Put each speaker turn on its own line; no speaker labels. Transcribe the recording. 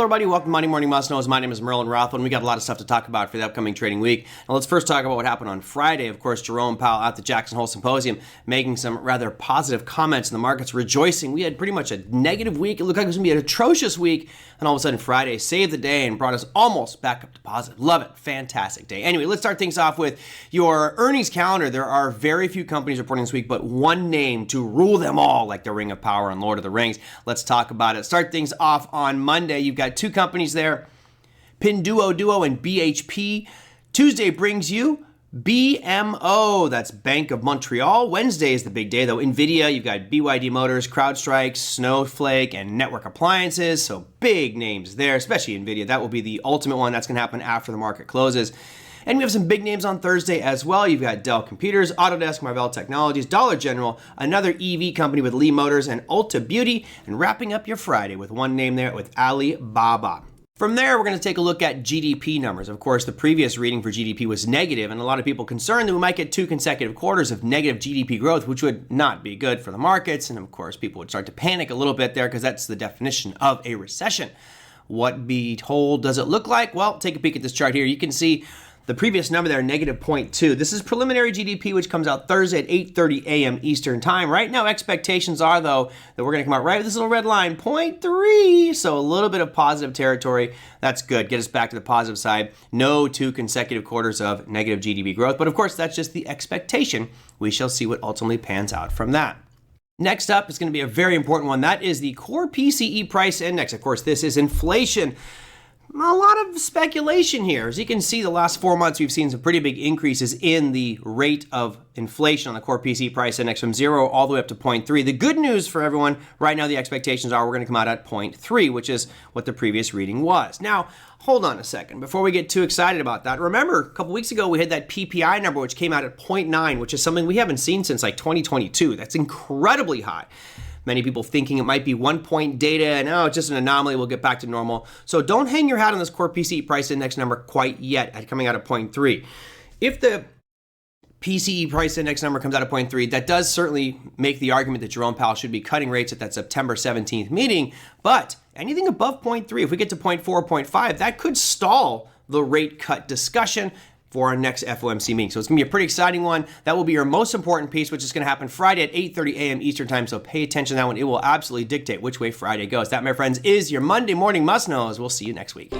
Hello, everybody. Welcome to Monday Morning Must Knows. My name is Merlin Rothfeld, and we got a lot of stuff to talk about for the upcoming trading week. Now, let's first talk about what happened on Friday. Of course, Jerome Powell at the Jackson Hole Symposium making some rather positive comments, and the market's rejoicing. We had pretty much a negative week. It looked like it was going to be an atrocious week, and all of a sudden, Friday saved the day and brought us almost back up to positive. Love it. Fantastic day. Anyway, let's start things off with your earnings calendar. There are very few companies reporting this week, but one name to rule them all, like the Ring of Power and Lord of the Rings. Let's talk about it. Start things off on Monday. You've got two companies there, Pinduoduo and BHP. Tuesday brings you BMO, that's Bank of Montreal. Wednesday is the big day, though. Nvidia, you've got BYD Motors, CrowdStrike, Snowflake, and Network Appliances. So big names there, especially Nvidia. That will be the ultimate one. That's going to happen after the market closes. And we have some big names on Thursday as well. You've got Dell Computers, Autodesk, Marvell Technologies, Dollar General, another EV company with Lee Motors, and Ulta Beauty. And wrapping up your Friday with one name there with Alibaba. From there, we're going to take a look at GDP numbers. Of course, the previous reading for GDP was negative, and a lot of people concerned that we might get two consecutive quarters of negative GDP growth, which would not be good for the markets. And of course, people would start to panic a little bit there because that's the definition of a recession. What behold does it look like? Well, take a peek at this chart here. You can see the previous number there, negative 0.2. This is preliminary GDP, which comes out Thursday at 8:30 a.m. Eastern time. Right now, expectations are, though, that we're going to come out right with this little red line, 0.3. So a little bit of positive territory. That's good. Get us back to the positive side. No two consecutive quarters of negative GDP growth. But of course, that's just the expectation. We shall see what ultimately pans out from that. Next up is going to be a very important one. That is the core PCE price index. Of course, this is inflation. A lot of speculation here. As you can see, the last 4 months, we've seen some pretty big increases in the rate of inflation on the core PCE price index from 0 all the way up to 0.3. The good news for everyone, right now the expectations are we're going to come out at 0.3, which is what the previous reading was. Now, hold on a second. Before we get too excited about that, remember a couple weeks ago we had that PPI number, which came out at 0.9, which is something we haven't seen since like 2022. That's incredibly high. Many people thinking it might be 1 point data and it's just an anomaly, we'll get back to normal. So don't hang your hat on this core PCE price index number quite yet at coming out at 0.3. If the PCE price index number comes out at 0.3, that does certainly make the argument that Jerome Powell should be cutting rates at that September 17th meeting. But anything above 0.3, if we get to 0.4, 0.5, that could stall the rate cut discussion for our next FOMC meeting. So it's going to be a pretty exciting one. That will be your most important piece, which is going to happen Friday at 8:30 a.m. Eastern time. So pay attention to that one. It will absolutely dictate which way Friday goes. That, my friends, is your Monday morning must-knows. We'll see you next week.